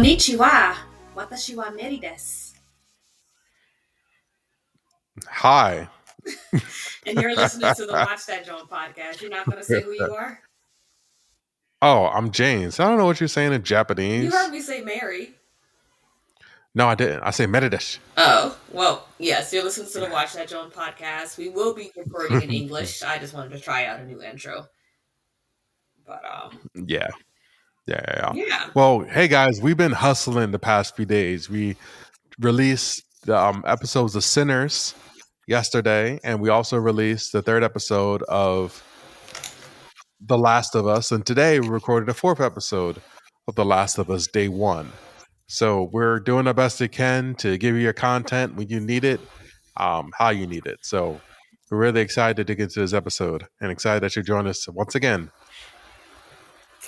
Konnichiwa. Watashi wa Meri desu. Hi. And you're listening to the Watch That Joan podcast. You're not going to say who you are? Oh, I'm James. I don't know what you're saying in You Japanese. heard me say Mary. No, I didn't. I say Meridesh. Oh, well, yes, you're listening to the Watch That Joan podcast. We will be recording in English. I just wanted to try out a new intro. But, Yeah. yeah. Well, hey guys, we've been hustling the past few days. We released the episodes of Sinners yesterday, and we also released the third episode of The Last of Us. And today we recorded the fourth episode of The Last of Us, day one. So we're doing our best we can to give you your content when you need it, how you need it. So we're really excited to get to this episode and excited that you join us once again.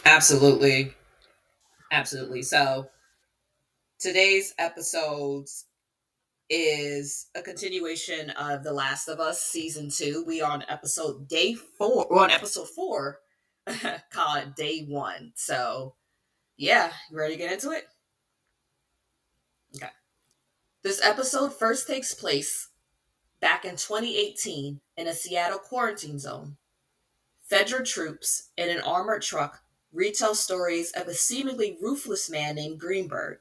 Absolutely. So, today's episodes is a continuation of The Last of Us season 2. We are on episode day 4. We're on episode 4. Call it day 1. So, yeah, you ready to get into it? Okay. This episode first takes place back in 2018 in a Seattle quarantine zone. Federal troops in an armored truck retell stories of a seemingly ruthless man named Greenberg.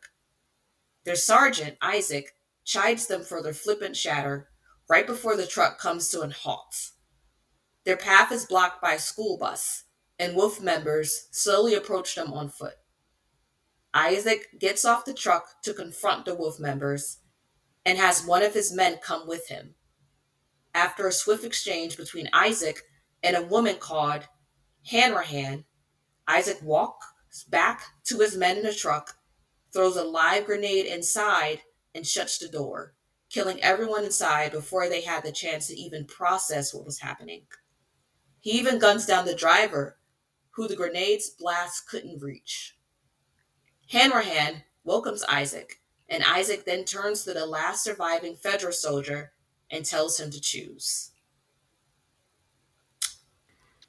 Their sergeant, Isaac, chides them for their flippant chatter right before the truck comes to a halt. Their path is blocked by a school bus, and Wolf members slowly approach them on foot. Isaac gets off the truck to confront the Wolf members and has one of his men come with him. After a swift exchange between Isaac and a woman called Hanrahan, Isaac walks back to his men in the truck, throws a live grenade inside, and shuts the door, killing everyone inside before they had the chance to even process what was happening. He even guns down the driver, who the grenade's blast couldn't reach. Hanrahan welcomes Isaac, and Isaac then turns to the last surviving Federal soldier and tells him to choose.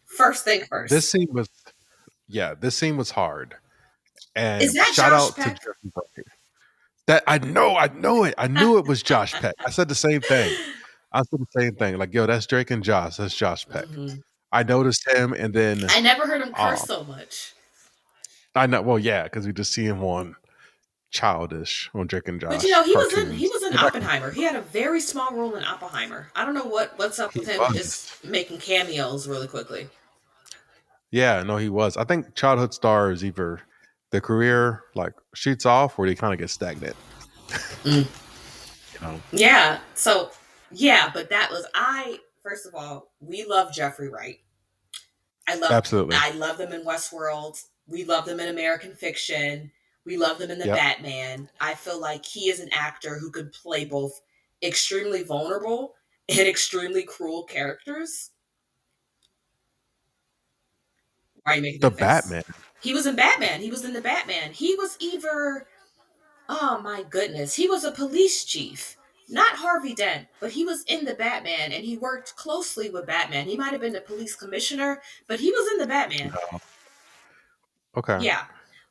First thing This first. scene was hard. Is And that shout Josh out to Peck? Jeffrey Bucket. That I know it. I knew it was Josh Peck. I said the same thing. Like, yo, that's Drake and Josh. That's Josh Peck. Mhm. I noticed him, and then I never heard him curse um, so much. I know. Well, yeah, because we just see him on Childish on Drake and But you Josh know, he cartoons. was in Oppenheimer. He had a very small role in Oppenheimer. I don't know what's up with He him just was. making cameos really quickly. Yeah, no, he was. I think childhood stars either the career like shoots off or they kind of get stagnant. Mm. You know. Yeah. So yeah, but that was I. First of all, we love Jeffrey Wright. Absolutely. I love them in Westworld. We love them in American Fiction. We love them in the Yep. Batman. I feel like he is an actor who could play both extremely vulnerable and extremely cruel characters. Why are you making The that face? Batman. He was in Batman. He was in the Batman. He was either, oh my goodness, he was a police chief. Not Harvey Dent, but he was in the Batman and he worked closely with Batman. He might have been the police commissioner, but he was in the Batman. No. Okay. Yeah.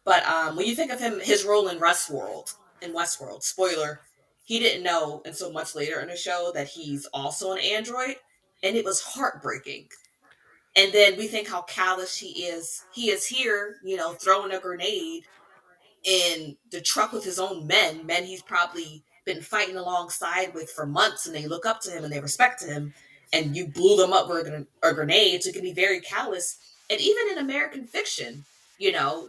But when you think of him, his role in Westworld, spoiler, he didn't know until much later in the show that he's also an android, and it was heartbreaking. And then we think how callous he is. He is here, throwing a grenade in the truck with his own men he's probably been fighting alongside with for months, and they look up to him and they respect him, and you blew them up with a grenade, so it can be very callous. And even in American Fiction,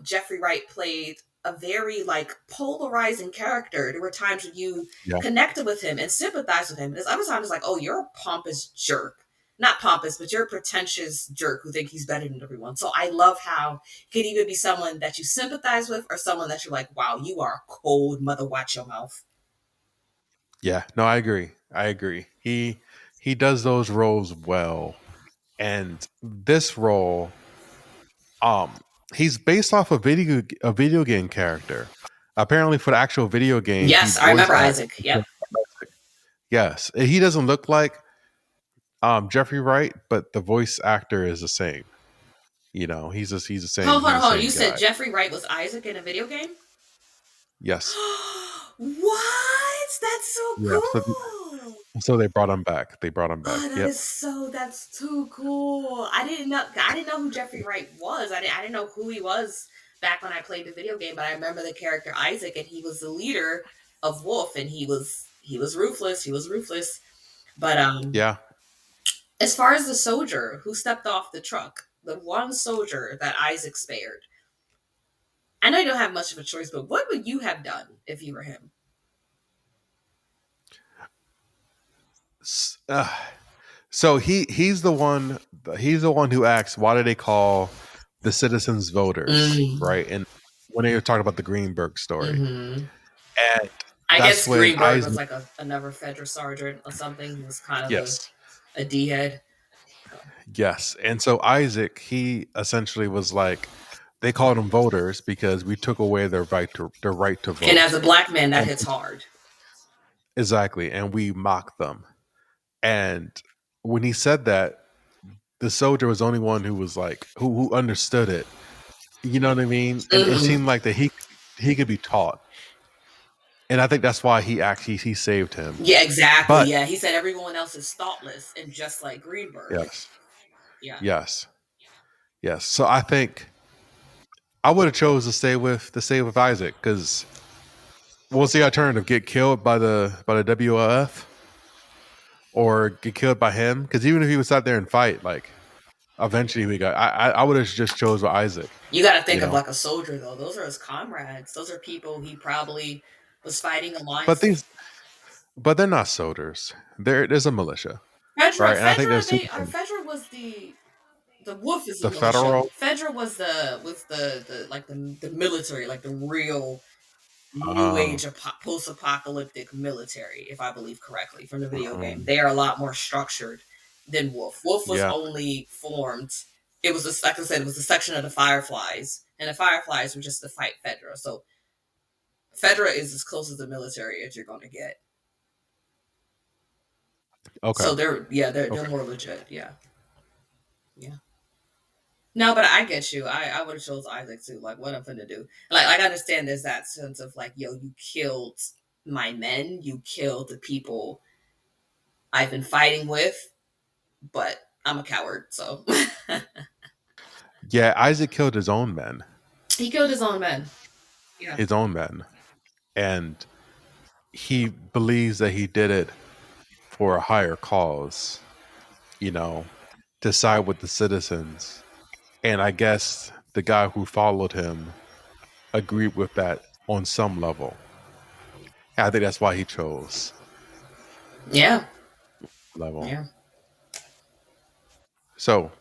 Jeffrey Wright played a very polarizing character. There were times when you Yeah. connected with him and sympathized with him. There's other times like, oh, you're a pompous jerk. Not pompous, but you're a pretentious jerk who think he's better than everyone. So I love how he could either be someone that you sympathize with or someone that you're like, wow, you are a cold mother, watch your mouth. Yeah. No, I agree. He does those roles well. And this role, he's based off a video game character. Apparently, for the actual video game, Yes, I remember Isaac. Yep. Yes, he doesn't look like Jeffrey Wright, but the voice actor is the same. He's the same. Hold He's the on. same You said guy. Jeffrey Wright was Isaac in a video game? Yes. What? That's so Yeah. cool. So they brought him back. They brought him Oh, back. that Yep. is so. That's too cool. I didn't know who Jeffrey Wright was. I didn't know who he was back when I played the video game. But I remember the character Isaac, and he was the leader of Wolf, and he was ruthless. He was ruthless. But Yeah. as far as the soldier who stepped off the truck, the one soldier that Isaac spared, I know you don't have much of a choice, but what would you have done if you were him? S- uh, so he's the one who asks why do they call the citizens voters, Mm, right? And when they were talking about the Greenberg story. hmm And I that's guess when Greenberg was Isaac, like another federal sergeant or something. He was kind of yes. a D head. Yes. And so Isaac, he essentially was like, they called them voters because we took away their right to And as vote. a black man, that And hits hard. exactly. And we mocked them. And when he said that, the soldier was the only one who was like who understood it. You know what I mean? And it Hmm seemed like that he could be taught. And I think that's why he saved him. Yeah, exactly. But Yeah, he said everyone else is thoughtless and just like Greenberg. yes. Yeah. Yes. Yes. So I think I would have chose to stay with Isaac because what's the alternative? Get killed by the WLF or get killed by him? Because even if he was out there and fight, like eventually we got. I would have just chose with Isaac. You got to You think of know, like a soldier though. Those are his comrades. Those are people he probably was fighting but alongside. these but they're not soldiers. There's a militia, Fedra, right? And I think Fedra, there's they citizens. Fedra was the wolf is the The militia. federal. Fedra was the like the military, like the real new Uh, age post apocalyptic military, if I believe correctly from the video game. mhm. They are a lot more structured than Wolf. Wolf was Yeah. only formed. It was like I said, it was a section of the Fireflies, and the Fireflies were just to fight Fedra. So Fedra is as close as the military as you're going to get. Okay. So they're Okay. more legit. Yeah, yeah. No, but I get you. I would have chose Isaac too. Like, what I'm finna do? Like, I understand there's that sense of like, yo, you killed my men, you killed the people I've been fighting with, but I'm a coward, so Yeah, Isaac killed his own men. he killed his own men. Yeah. His own men, and he believes that he did it for a higher cause. You know, to side with the citizens. And I guess the guy who followed him agreed with that on some level. I think that's why he chose Yeah. level. Yeah. So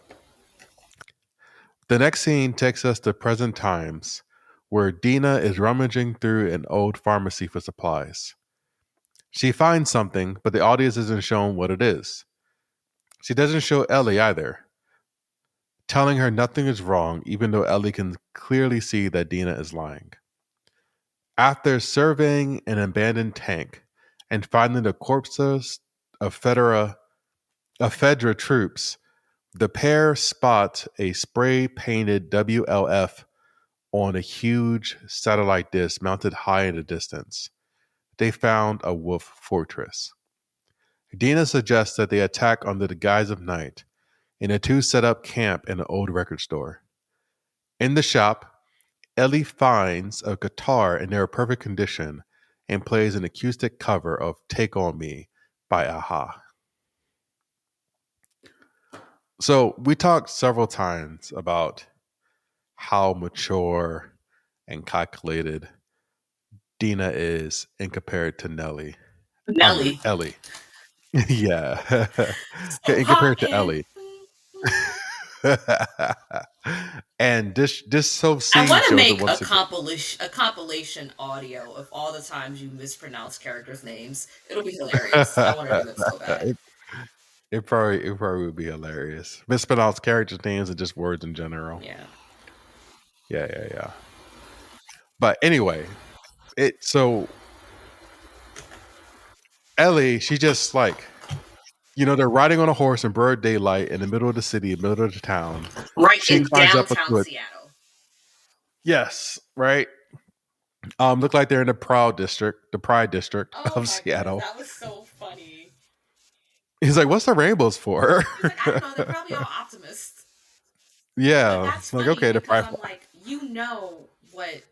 the next scene takes us to present times where Dina is rummaging through an old pharmacy for supplies. She finds something, but the audience isn't shown what it is. She doesn't show Ellie either, telling her nothing is wrong, even though Ellie can clearly see that Dina is lying. After surveying an abandoned tank and finding the corpses of Fedra troops, the pair spot a spray painted WLF on a huge satellite dish mounted high in the distance. They found a wolf fortress. Dina suggests that they attack under the guise of night, and the two set up camp in an old record store. In the shop, Ellie finds a guitar in near perfect condition and plays an acoustic cover of Take On Me by Aha. So we talked several times about how mature and calculated Dina is in compared to Nellie. I mean Nelly. Ellie. Yeah. So In hot compared to and Ellie. And this so I scene want to shows it make once again. a compilation audio of all the times you mispronounce characters' names. It'll be hilarious. I want to do it so bad. it, it probably would be hilarious. Mispronounced characters' names and just words in general. Yeah. Yeah, yeah, yeah. But anyway, so Ellie, she just like they're riding on a horse in broad daylight in the middle of the city, middle of the town. Right She in climbs up downtown into it. Seattle. Yes, right. Look like they're in the Proud District, the Pride District Oh of my goodness, Seattle. that was so funny. He's like, "What's the rainbows for?" He's like, I don't know, they're probably all optimists. But Yeah, that's like funny okay, the because Pride I'm Flag. like, you know what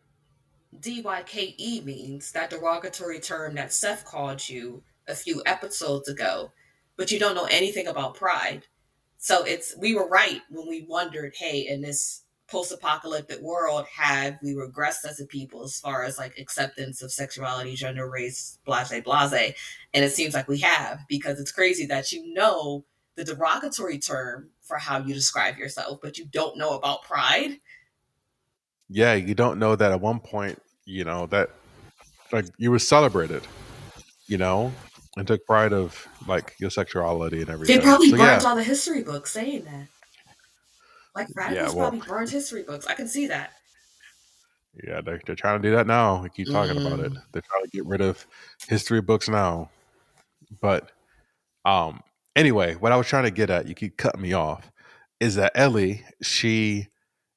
DYKE means, that derogatory term that Seth called you a few episodes ago, but you don't know anything about pride. So it's we were right when we wondered, hey, in this post-apocalyptic world, have we regressed as a people as far as like acceptance of sexuality, gender, race, blase, blase? And it seems like we have, because it's crazy that you know the derogatory term for how you describe yourself, but you don't know about pride. Yeah, you don't know that at one point, that like you were celebrated, and took pride of like your sexuality and They everything. probably So burned yeah, all the history books saying that. Like yeah, radicals well, probably burned history books. I can see that. yeah, they're trying to do that now. We keep talking about it. Mm. They're trying to get rid of history books now. But um, anyway, what I was trying to get at, you keep cutting me off, is that Ellie, she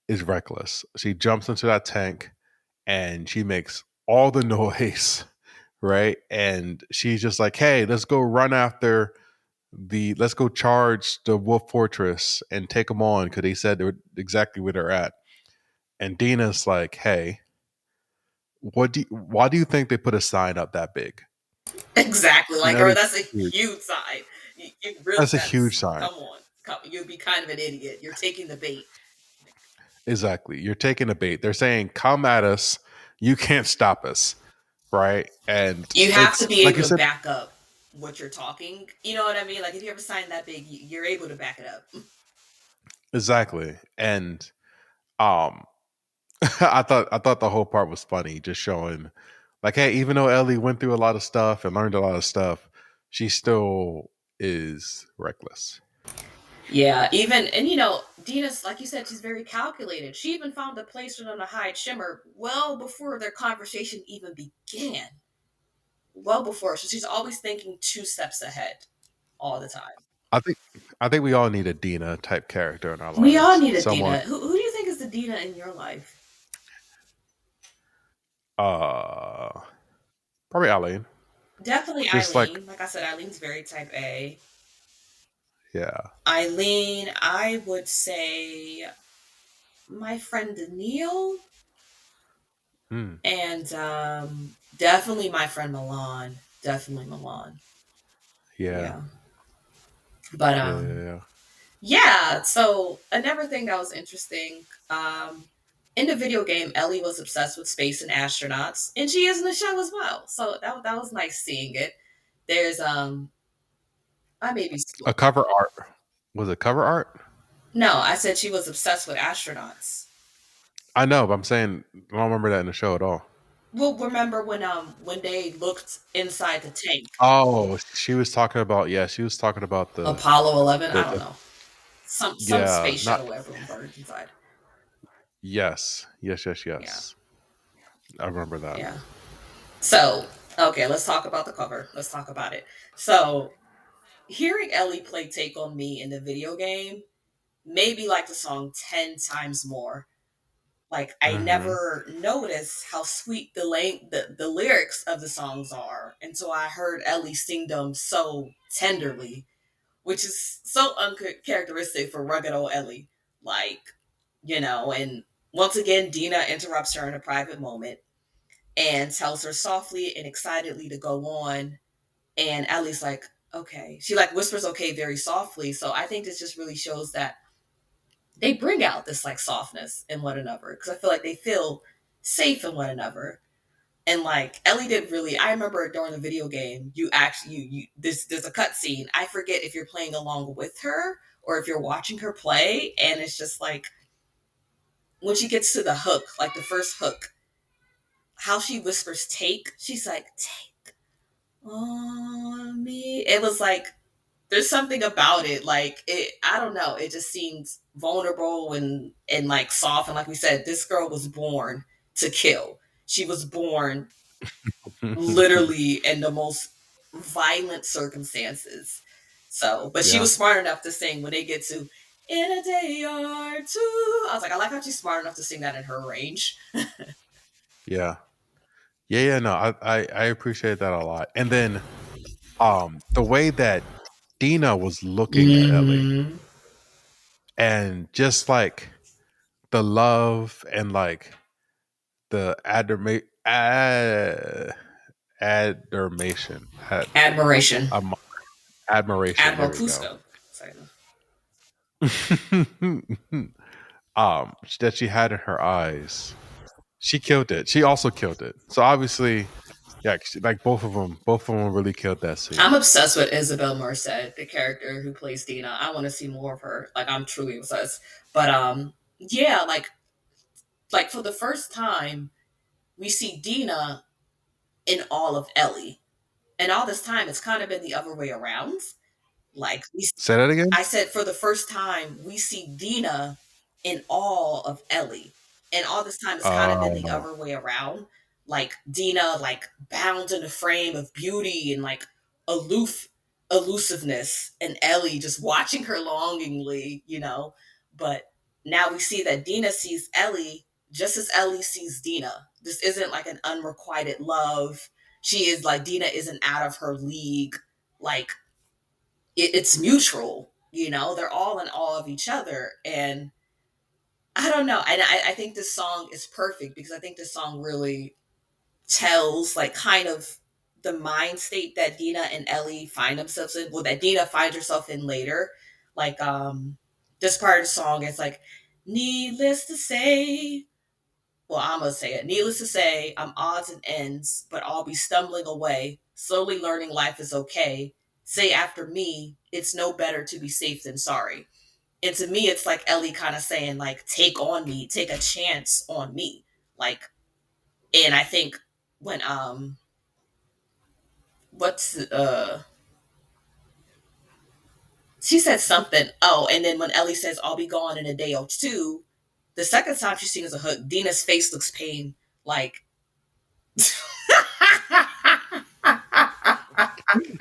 is reckless. She jumps into that tank and she makes all the noise, right? And she's just like, "Hey, let's go run after let's go charge the Wolf Fortress and take them on," because they said they were exactly where they're at. And Dina's like, "Hey, why do you think they put a sign up that big?" Exactly. And Like, girl, Ellie's that's a huge. huge sign. You real That's a huge sense. sign. Come on. Come, you'd be kind of an idiot. You're taking the bait. Exactly. You're taking a bait. They're saying, "Come at us. You can't stop us." Right? And You have to it's be like able you to said, back up what you're talking. You know what I mean? Like, if you have a sign that big, you're able to back it up. exactly. And um I thought the whole part was funny, just showing like, hey, even though Ellie went through a lot of stuff and learned a lot of stuff, she still is reckless. Yeah, even, and Dina's, like you said, she's very calculated. She even found a place for them to hide Shimmer well before their conversation even began. Well before. So she's always thinking two steps ahead all the time. I think I think we all need a Dina type character in our We all lives. need a Someone Dina. Who do you think is the Dina in your life? uh probably Eileen. Definitely Just like Eileen. Like I said, Eileen's very type A. yeah. Eileen, I would say my friend Neil, Hmm. and definitely my friend Milan. Definitely Milan. Yeah. Yeah. But Yeah, yeah, yeah. yeah, so another thing that was interesting, in the video game, Ellie was obsessed with space and astronauts, and she is in the show as well. So that was nice seeing it. There's I may be A cover art. Was it cover art? no, I said she was obsessed with astronauts. I know, but I'm saying I don't remember that in the show at all. Well, remember when they looked inside the tank, Oh, she was talking about she was talking about Apollo 11. I don't the know, some yeah, space not shuttle where everyone burned inside. yes. Yes, yes, Yeah, yes. I remember that. yeah. So okay, let's talk about the cover. Let's talk about it. So hearing Ellie play "Take on Me" in the video game made me like the song 10 times more. Like I Mhm. never noticed how sweet the lyrics of the songs are until I heard Ellie sing them so tenderly, which is so uncharacteristic for rugged old Ellie. Like, and once again, Dina interrupts her in a private moment and tells her softly and excitedly to go on. And Ellie's like, okay. She like whispers okay very softly. So I think this just really shows that they bring out this like softness in one another because I feel like they feel safe in one another. And like Ellie did really, I remember during the video game, you actually you there's a cutscene. I forget if you're playing along with her or if you're watching her play, and it's just like when she gets to the hook, like the first hook, how she whispers "take," she's like "take on me." It was like there's something about it, like it. I don't know. It just seems vulnerable and like soft. And like we said, this girl was born to kill. She was born literally in the most violent circumstances. So, but she Yeah. was smart enough to sing when they get to "In a Day or Two." I was like, I like how she's smart enough to sing that in her range. Yeah. Yeah, yeah, no, I appreciate that a lot. And then the way that Dina was looking at Ellie Hmm. and just like the love and like the admiration, Admiration. um, admiration. There Admiral we go. Cusco. Sorry. That she had in her eyes. She killed it. She also killed it. So obviously, yeah, like both of them really killed that I'm scene. obsessed with Isabel Merced, the character who plays Dina. I want to see more of her. Like I'm truly obsessed. But yeah, like for the first time, we see Dina in all of Ellie. And all this time it's kind of been the other way around. Like we Say that again. I said for the first time, we see Dina in awe of Ellie. And all this time, it's kind of been the Uh, other way around. Like Dina, like bound in a frame of beauty and like aloof elusiveness, and Ellie just watching her longingly, you know. But now we see that Dina sees Ellie just as Ellie sees Dina. This isn't like an unrequited love. She is like Dina isn't out of her league. Like it's mutual, you know, they're all in awe of each other. And I don't know, I think this song is perfect because I think this song really tells like kind of the mind state that Dina and Ellie find themselves in, well, that Dina finds herself in later. Like this part of the song is like, needless to say, well, I'm gonna say it. Needless to say, I'm odds and ends, but I'll be stumbling away, slowly learning life is okay. Say after me, it's no better to be safe than sorry. And to me, it's like Ellie kind of saying, like, take on me, take a chance on me. Like, and I think when what's she said something. Oh, and then when Ellie says, I'll be gone in a day or two, the second time she sings a hook, Dina's face looks pain. Like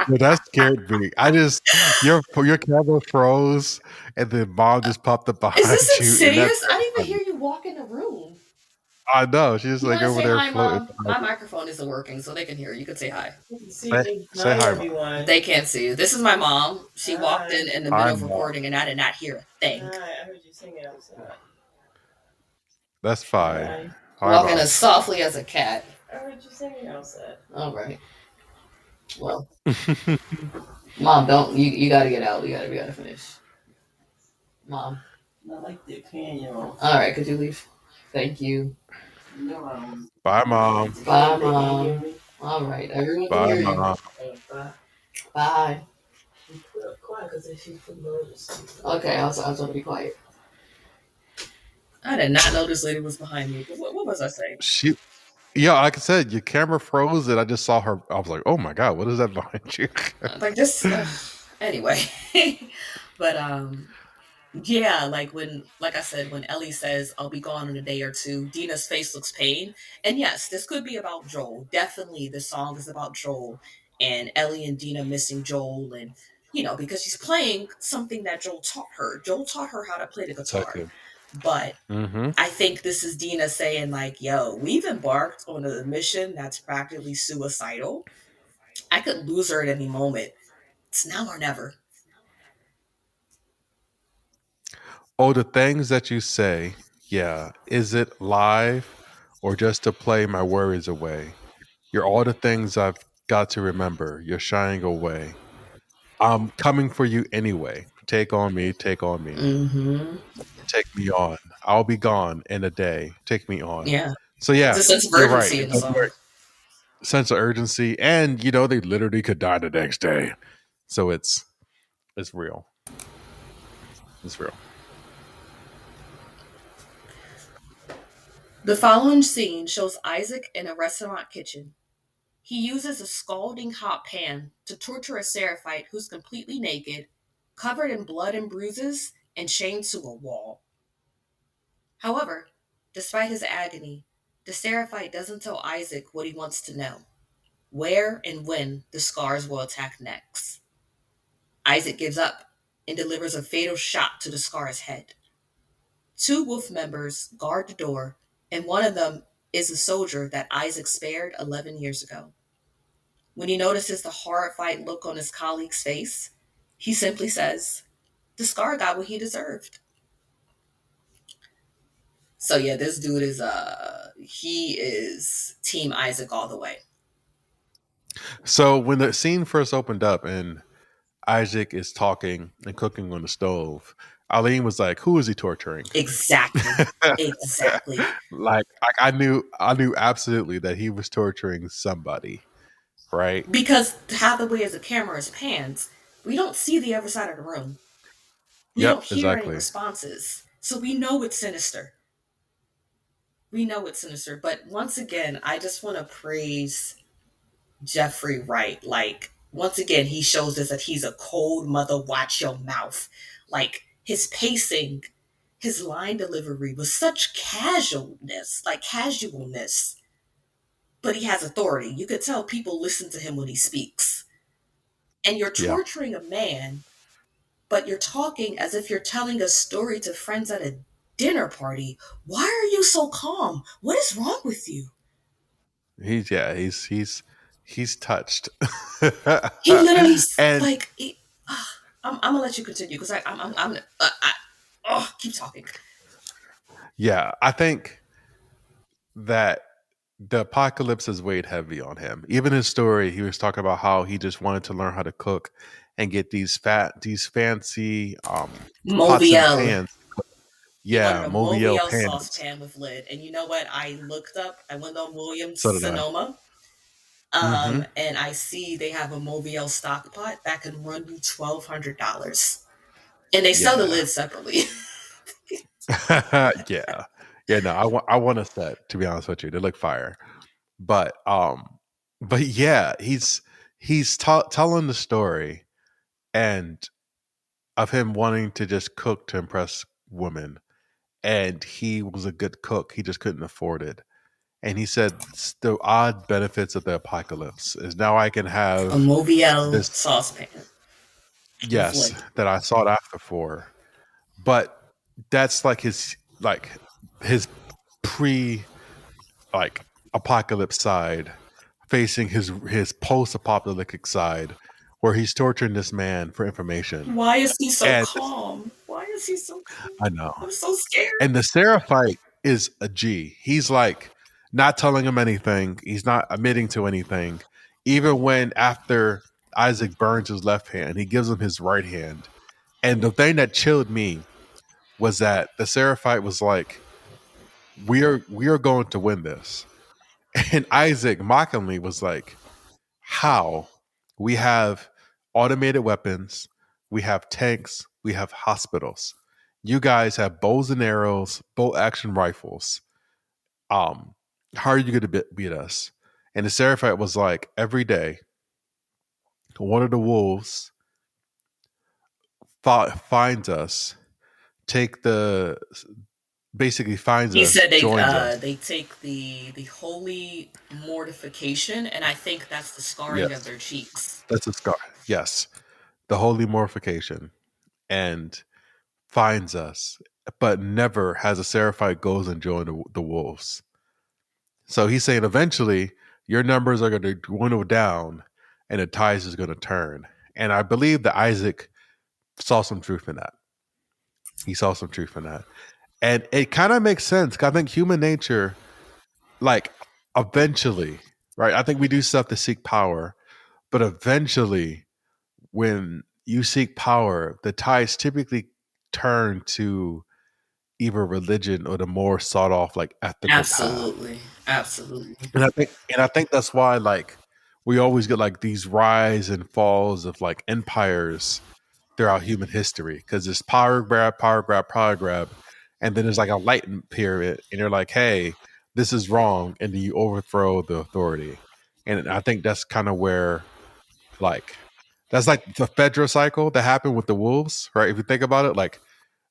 yeah, that scared me. I just your camera froze, and then mom just popped up is this behind you, and insidious? I didn't even hear you walk in the room. I know she's You like want to over say there hi, floating. Mom? My microphone isn't working, so they can hear you. You can say hi. Say, say Hi hi, mom. everyone. They can't see you. This is my mom. She walked Hi. in the Hi, middle of mom. recording, and I did not hear a thing. Hi. I heard you singing outside. That's fine. Hi. Hi, Walking mom. as softly as a cat. I heard you singing outside. All right. Well, Mom, don't you got to get out. We gotta finish. Mom. I like the piano. All right. Could you leave? Thank you. No, I don't. Bye, mom. Bye, They can't hear Mom. me. All right. Everyone can Bye, hear you. mom. Bye. Bye. Well, quiet because if you put notice. Okay. I was going to be quiet. I did not know this lady was behind me. What was I saying? She, yeah, like I said, your camera froze, and I just saw her. I was like, oh my god, what is that behind you? Like this. Anyway, but yeah, like when, like I said, when Ellie says, I'll be gone in a day or two, Dina's face looks pain. And yes, this could be about Joel. Definitely, the song is about Joel and Ellie and Dina missing Joel. And, you know, because she's playing something that Joel taught her. Joel taught her how to play the guitar. Exactly. But Mm-hmm. I think this is Dina saying, like, yo, we've embarked on a mission that's practically suicidal. I could lose her at any moment. It's now or never. Oh, the things that you say. Yeah, is it live or just to play my worries away? You're all the things I've got to remember. You're shying away. I'm coming for you anyway. Take on me, take on me, Mm-hmm. take me on. I'll be gone in a day. Take me on. Yeah. So It's yeah, a sense of you're right. urgency in It the does song. sense of urgency, and you know they literally could die the next day. So it's real. It's real. The following scene shows Isaac in a restaurant kitchen. He uses a scalding hot pan to torture a Seraphite who's completely naked, covered in blood and bruises, and chained to a wall. However, despite his agony, the Seraphite doesn't tell Isaac what he wants to know: where and when the scars will attack next. Isaac gives up and delivers a fatal shot to the scar's head. Two wolf members guard the door, and one of them is a soldier that Isaac spared 11 years ago. When he notices the horrified look on his colleague's face, he simply says, the scar got what he deserved. So yeah, this dude is he is Team Isaac all the way. So when the scene first opened up and Isaac is talking and cooking on the stove, Eileen was like, "Who is he torturing?" Exactly. Exactly. like I knew absolutely that he was torturing somebody, right? Because how the way as the camera is pans, we don't see the other side of the room. We don't Yep, hear any exactly. responses. So we know it's sinister. We know it's sinister. But once again, I just want to praise Jeffrey Wright. Like, once again, he shows us that he's a cold mother, watch your mouth. Like, his pacing, his line delivery was such casualness, but he has authority. You could tell people listen to him when he speaks. And you're Yeah, torturing a man, but you're talking as if you're telling a story to friends at a dinner party. Why are you so calm? What is wrong with you? he's touched, He literally, and like, I'm gonna let you continue because keep talking. yeah, I think that the apocalypse has weighed heavy on him. Even his story, he was talking about how he just wanted to learn how to cook and get these fancy pots and Mobiel. pans. He wanted Yeah, a Mobiel Mobiel pans. saucepan with lid. And you know what? I looked up, I went on Williams So did I. Sonoma, Hmm. and I see they have a Mobiel stock pot that can run you $1,200. And they sell the Yeah. lid separately. Yeah. Yeah, no, I want a set, to be honest with you. They look fire. But yeah, he's telling the story and of him wanting to just cook to impress women, and he was a good cook. He just couldn't afford it. And he said the odd benefits of the apocalypse is now I can A have Mobiel this, saucepan with yes, lid. that I sought after for. But that's like his pre like apocalypse side facing his post apocalyptic side where he's torturing this man for information. Why is he so And calm? Why is he so calm? I know. I'm so scared. And the Seraphite is a G. He's like not telling him anything. He's not admitting to anything. Even when after Isaac burns his left hand, he gives him his right hand. And the thing that chilled me was that the Seraphite was like, we are going to win this. And Isaac mockingly was like, how? We have automated weapons, we have tanks, we have hospitals. You guys have bows and arrows, bolt action rifles. Um, how are you going to beat us? And the Seraphite was like, every day, one of the wolves finds us, take the basically finds He us, said joins us. they take the holy mortification, and I think that's the scarring of Yes, their cheeks. that's a scar. Yes, the holy mortification, and finds us, but never has a Seraphite goes and join the wolves. So he's saying eventually your numbers are going to dwindle down, and the tides is going to turn. And I believe that Isaac saw some truth in that. He saw some truth in that, and it kind of makes sense. 'Cause I think human nature, like eventually, right? I think we do stuff to seek power, but eventually, when you seek power, the tides typically turn to either religion or the more sought off like ethical path. Absolutely, absolutely. And I think that's why like we always get like these rise and falls of like empires throughout human history because it's power grab, power grab, power grab, and then there's like a enlightenment period, and you're like, hey, this is wrong, and then you overthrow the authority. And I think that's kind of where like that's like the Fedra cycle that happened with the wolves, right? If you think about it, like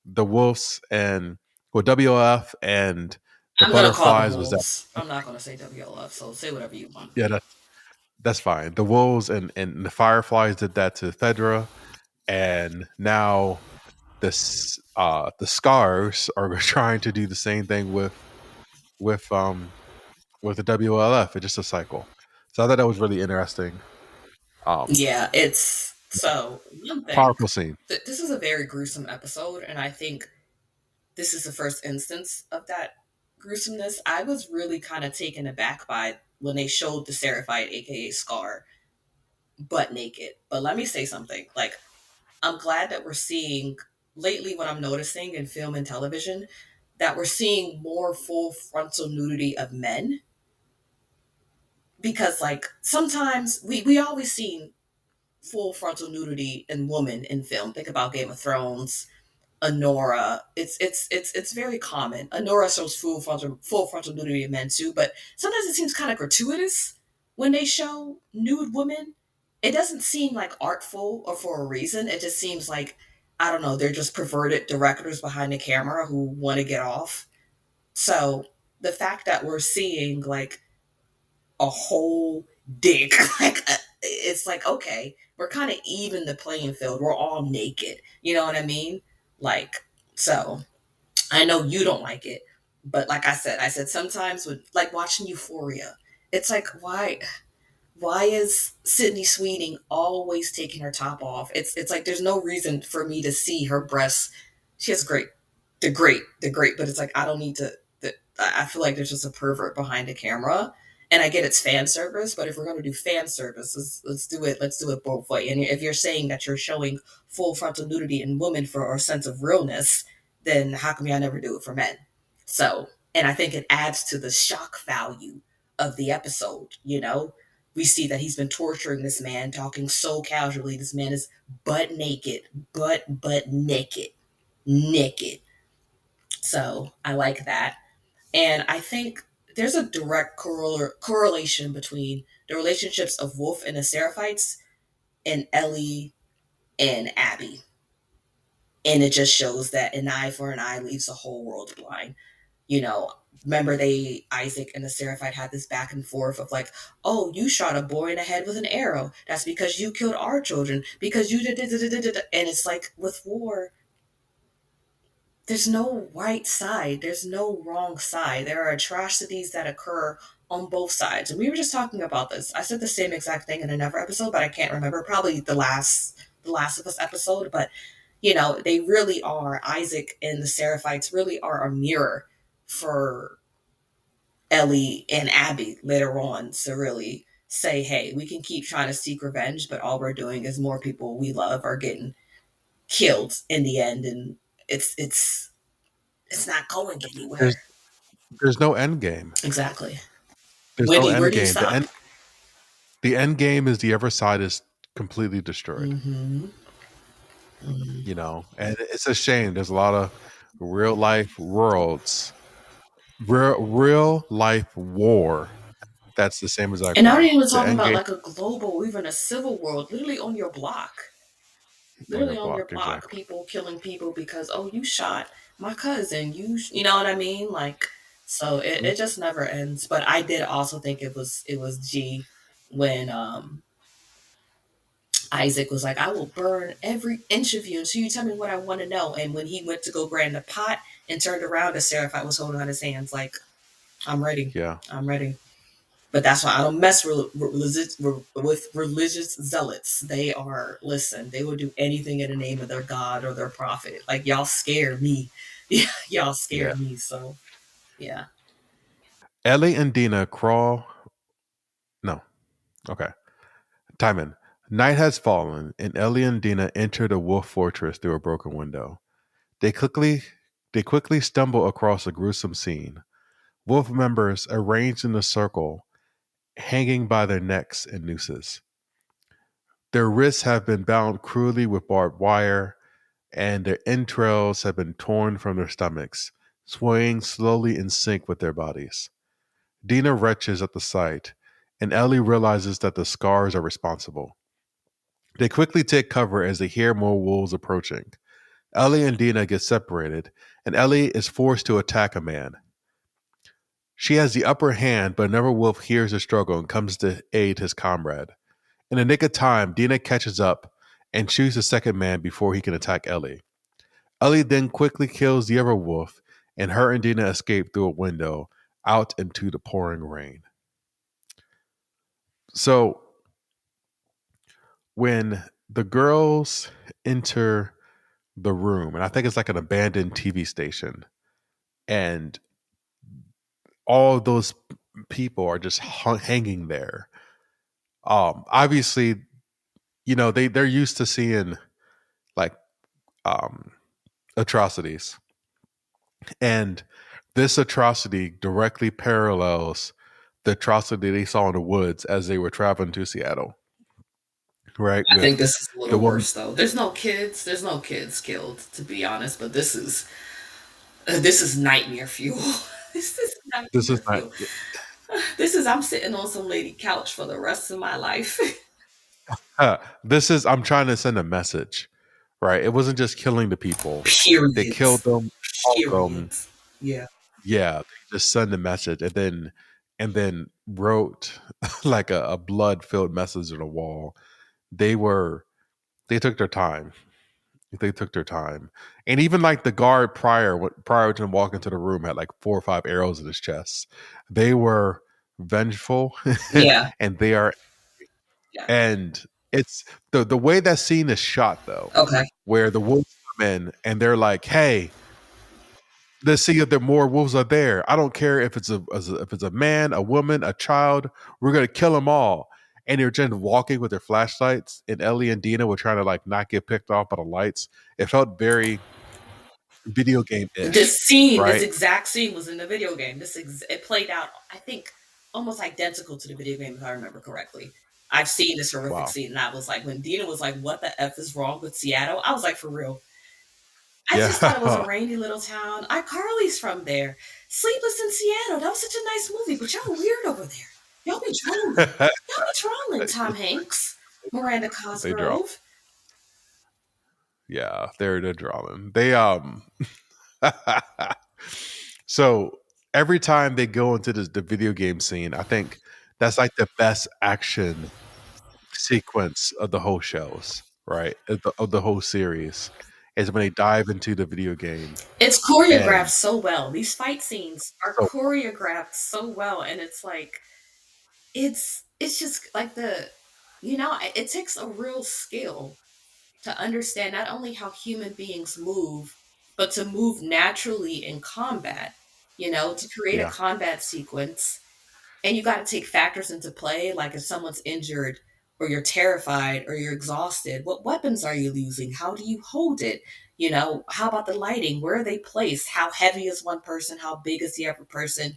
the wolves and well, WOF and the I'm gonna call them butterflies was that wolves. I'm not gonna say WLF, so say whatever you want. yeah, that's fine. The wolves and the fireflies did that to Fedra, and now the scars are trying to do the same thing with with the WLF. It's just a cycle. So I thought that was really interesting. Um, Yeah, it's so one thing. Powerful scene. This is a very gruesome episode, and I think this is the first instance of that gruesomeness. I was really kind of taken aback by when they showed the Seraphite, aka Scar, butt naked. But let me say something. Like, I'm glad that we're seeing lately what I'm noticing in film and television that we're seeing more full frontal nudity of men because like sometimes we always seen full frontal nudity in women in film. Think about Game of Thrones, Honora. It's very common. Honora shows full frontal nudity in men too, but sometimes it seems kind of gratuitous when they show nude women. It doesn't seem like artful or for a reason. It just seems like I don't know. They're just perverted directors behind the camera who want to get off. So the fact that we're seeing like a whole dick, like it's like okay, we're kind of even the playing field. We're all naked. You know what I mean? Like so. I know you don't like it, but like I said sometimes with like watching Euphoria, it's like why is Sydney Sweeney always taking her top off? It's like there's no reason for me to see her breasts. She has great, they're great, but it's like I don't need to. I feel like there's just a pervert behind the camera, and I get it's fan service, but if we're gonna do fan service, let's do it. Let's do it both way. And if you're saying that you're showing full frontal nudity in women for a sense of realness, then how come y'all never do it for men? So, and I think it adds to the shock value of the episode. You know, we see that he's been torturing this man, talking so casually. This man is butt naked, butt naked, naked. So I like that, and I think there's a direct correlation between the relationships of Wolf and the Seraphites and Ellie and Abby, and it just shows that an eye for an eye leaves the whole world blind. You know, remember they Isaac and the Seraphite had this back and forth of like, oh, you shot a boy in the head with an arrow. That's because you killed our children because you did, and it's like with war, there's no right side. There's no wrong side. There are atrocities that occur on both sides. And we were just talking about this. I said the same exact thing in another episode, but I can't remember. Probably the Last of Us episode, but you know, they really are Isaac and the Seraphites really are a mirror for Ellie and Abby later on to really say, hey, we can keep trying to seek revenge, but all we're doing is more people we love are getting killed in the end, and it's not going There's anywhere. there's no end game. Exactly. There's no Where end do you game. stop? The end game is the other side is completely destroyed. Mm-hmm. Mm-hmm. You know, and it's a shame. There's a lot of real life worlds, real life war. That's the same exact And I'm not way. even The talking end about game like a global, even a civil world, literally on your block. on your Literally on your block, block, exactly. people killing people because oh you shot my cousin, you know what I mean? Like so Mhm. it just never ends. But I did also think it was G when Isaac was like, I will burn every inch of you until you tell me what I want to know. And when he went to go grab the pot and turned around, the Seraphite was holding on his hands like, I'm ready. Yeah, I'm ready. But that's why I don't mess with religious zealots. They are, listen, they will do anything in the name of their God or their prophet. Like, y'all scare me. Y'all yeah. scare me. So, yeah. Ellie and Dina crawl. No, okay. Timon. Night has fallen, and Ellie and Dina enter the wolf fortress through a broken window. They quickly they quickly stumble across a gruesome scene. Wolf members arranged in a circle, hanging by their necks in nooses. Their wrists have been bound cruelly with barbed wire, and their entrails have been torn from their stomachs, swaying slowly in sync with their bodies. Dina retches at the sight, and Ellie realizes that the scars are responsible. They quickly take cover as they hear more wolves approaching. Ellie and Dina get separated, and Ellie is forced to attack a man. She has the upper hand, but another wolf hears the struggle and comes to aid his comrade. In the nick of time, Dina catches up and shoots the second man before he can attack Ellie. Ellie then quickly kills the other wolf, and her and Dina escape through a window. out into the pouring rain. So when the girls enter the room, and I think it's like an abandoned TV station, and all of those people are just hanging there. Obviously, they're used to seeing like um atrocities, and this atrocity directly parallels the atrocity they saw in the woods as they were traveling to Seattle, right? I think With this is a the little woman. worse though. There's no kids killed, to be honest, but this is nightmare fuel. This is This is nightmare not. fuel. This is I'm sitting on some lady couch for the rest of my life. This is. I'm trying to send a message, right? It wasn't just killing the people; they killed Periods. them, all of them. Periods. Yeah. Yeah, they just send a message, and then wrote like a blood filled message on the wall. They were they took their time. They took their time, and even like the guard prior to him walking into the room had like 4 or 5 arrows in his chest. They were vengeful, Yeah. and they are. Yeah. And it's the way that scene is shot though, Okay. where the wolves come in and they're like, "Hey, let's see if there more wolves are there. I don't care if if it's a man, a woman, a child. We're gonna kill them all." And they're just walking with their flashlights, and Ellie and Dina were trying to like not get picked off by the lights. It felt very video game ish, This right? exact scene was in the video game. It played out, I think, almost identical to the video game, if I remember correctly. I've seen this horrific Wow. scene, and I was like, when Dina was like, "What the f is wrong with Seattle?" I was like, "For real." I just thought it was a Yeah. rainy little town. iCarly's from there. Sleepless in Seattle. That was such a nice movie, but y'all weird over there. Y'all be trolling. Y'all be trolling. Tom Hanks, Miranda They draw. Cosgrove. Yeah, they're drawing. So every time they go into the video game scene, I think that's like the best action sequence of the whole shows, right? Of the whole series is when they dive into the video game. It's choreographed And so well. These fight scenes are so choreographed so well, and it's like it's just like it takes a real skill to understand not only how human beings move, but to move naturally in combat. To create a yeah, combat sequence, and you got to take factors into play, like if someone's injured, or you're terrified, or you're exhausted. What weapons are you using? How do you hold it? How about the lighting? Where are they placed? How heavy is one person? How big is the other person?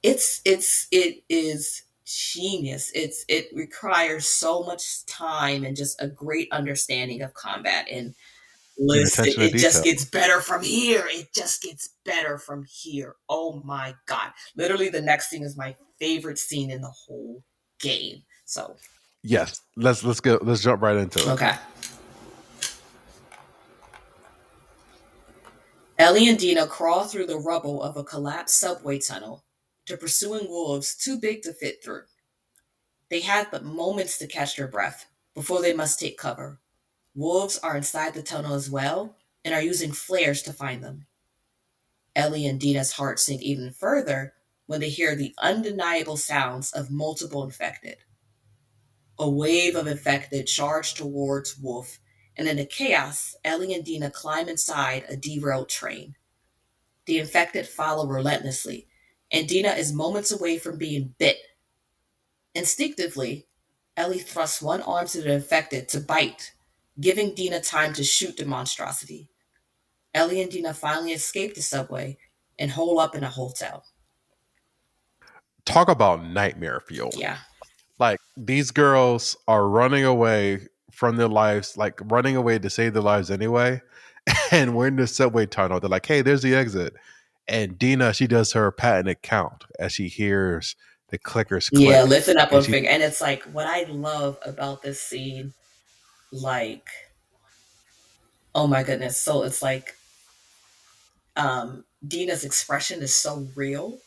It is genius. It requires so much time and just a great understanding of combat. And and listen, attention to it just detail. gets better from here. It just gets better from here. Oh my god! Literally, the next scene is my favorite scene in the whole game. So Yes, let's jump right into it. okay, Ellie and Dina crawl through the rubble of a collapsed subway tunnel to pursuing wolves too big to fit through. They have but moments to catch their breath before they must take cover. Wolves are inside the tunnel as well and are using flares to find them. Ellie and Dina's hearts sink even further when they hear the undeniable sounds of multiple infected. A wave of infected charge towards Wolf, and in the chaos, Ellie and Dina climb inside a derailed train. The infected follow relentlessly, and Dina is moments away from being bit. Instinctively, Ellie thrusts one arm to the infected to bite, giving Dina time to shoot the monstrosity. Ellie and Dina finally escape the subway and hole up in a hotel. Talk about nightmare fuel. Yeah. Like these girls are running away from their lives, like running away to save their lives anyway. And we're in the subway tunnel. They're like, "Hey, there's the exit." And Dina, she does her patented count as she hears the clickers Yeah, click, lifting up and on she finger. And it's like what I love about this scene, like, oh my goodness. So it's like Dina's expression is so real.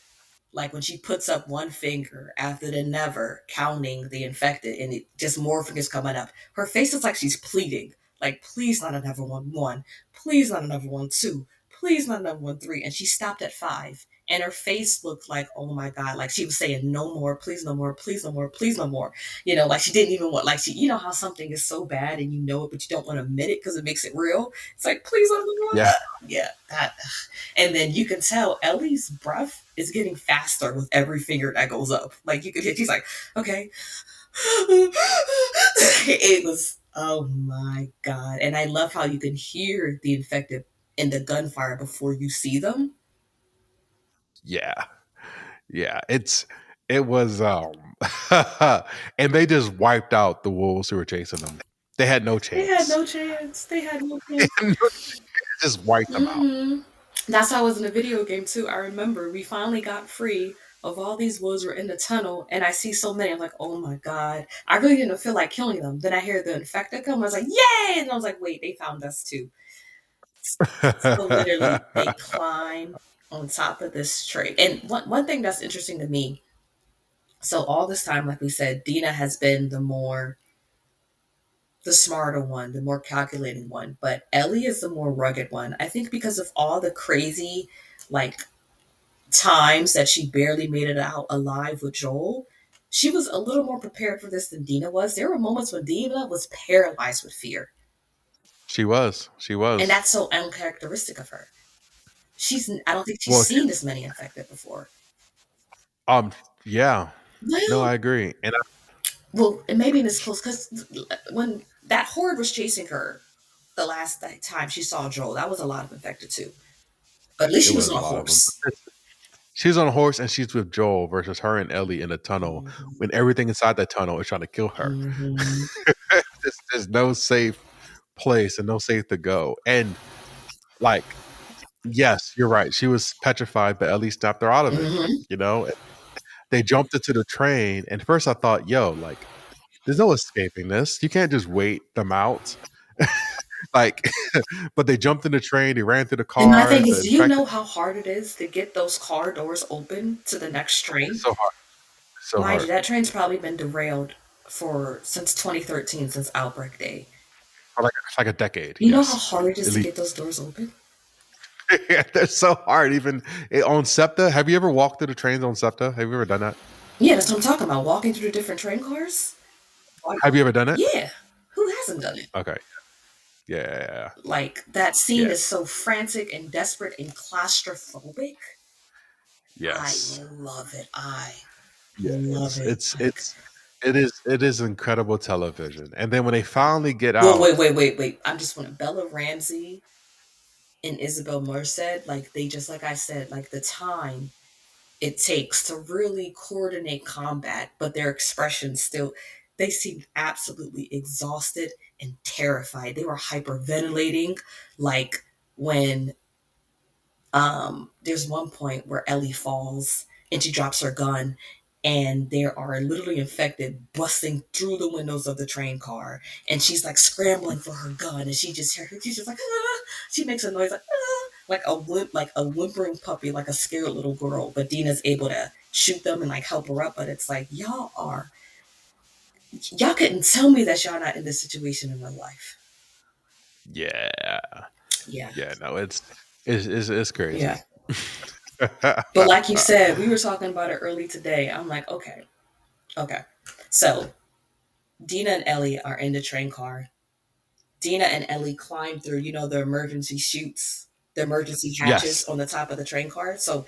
Like when she puts up one finger after the never counting the infected and it just more fingers coming up. Her face is like she's pleading. Like, please not another one. One. Please not another one. Two. please not number 1, 3. And she stopped at 5. And her face looked like, oh my God, like she was saying, no more, please, no more, please, no more, please, no more. Like she didn't even want, like she, how something is so bad and you know it, but you don't want to admit it because it makes it real. It's like, please, no more. Yeah. Yeah, that. And then you can tell Ellie's breath is getting faster with every finger that goes up. Like you could, she's like, okay, it was, oh my God. And I love how you can hear the infected in the gunfire before you see them. Yeah. Yeah. It was and they just wiped out the wolves who were chasing them. They had no They had chance. no chance. They had no They chance. had no- just wiped them out. Hmm. That's how it was in the video game too. I remember we finally got free of all these wolves were in the tunnel, and I see so many. I'm like, oh my God. I really didn't feel like killing them. Then I hear the infected come. I was like, yay! And I was like, wait, they found us too. So literally, they climb on top of this tree. And one thing that's interesting to me, so all this time, like we said, Dina has been the smarter one, the more calculating one, but Ellie is the more rugged one. I think because of all the crazy, like times that she barely made it out alive with Joel, she was a little more prepared for this than Dina was. There were moments when Dina was paralyzed with fear, She was. She and was. that's so uncharacteristic of her. I don't think she's Well, seen this many infected before. um, yeah. No, Well, I agree. And well, and maybe this close because when that horde was chasing her the last time she saw Joel, that was a lot of infected too. But at least it she was was a on a lot of them. horse. She's on a horse and she's with Joel versus her and Ellie in a tunnel Hmm. when everything inside that tunnel is trying to kill her. Hmm. There's no safe place and no safe to go. And like, yes, you're right. She was petrified, but Ellie snapped her out of it. Hmm. You know, they jumped into the train, and first I thought, yo, like, there's no escaping this. You can't just wait them out. Like, but they jumped in the train, they ran through the And my thing cars, the is, do you infected. know how hard it is to get those car doors open to the next It's train? so hard. It's so Mind you, hard. that train's probably been derailed for since 2013, since Outbreak Day. For like it's like a decade. You know how Yes, hard it is at to least. get those doors open? Yeah, they're so hard. Even on SEPTA, have you ever walked through the trains on SEPTA? Have you ever done that? Yeah, that's what I'm talking about. Walking through the different train cars. Like, Have you ever done it? yeah, who hasn't done it? Okay. Yeah. Yeah. Like that scene Yeah. is so frantic and desperate and claustrophobic. I Yes. love it. I Yeah. love It's it. it's Like, it's it is incredible television. And then when they finally get well, wait, out, wait, wait, wait. I'm just want Bella Ramsey and Isabel Merced, like they just like I said, like the time it takes to really coordinate combat, but their expressions still they seemed absolutely exhausted and terrified. They were hyperventilating, like when there's one point where Ellie falls and she drops her gun, and there are literally infected busting through the windows of the train car, and she's like scrambling for her gun, and she's just like she makes a noise like like a whimpering puppy, like a scared little girl. But Dina's able to shoot them and like help her up. But it's like y'all couldn't tell me that y'all not in this situation in real life. yeah, Yeah, yeah, no, it's yeah. crazy. But like you said, we were talking about it early today. I'm like, okay, okay. So Dina and Ellie are in the train car. Dina and Ellie climb through, the emergency chutes, the emergency hatches Yes. on the top of the train car. So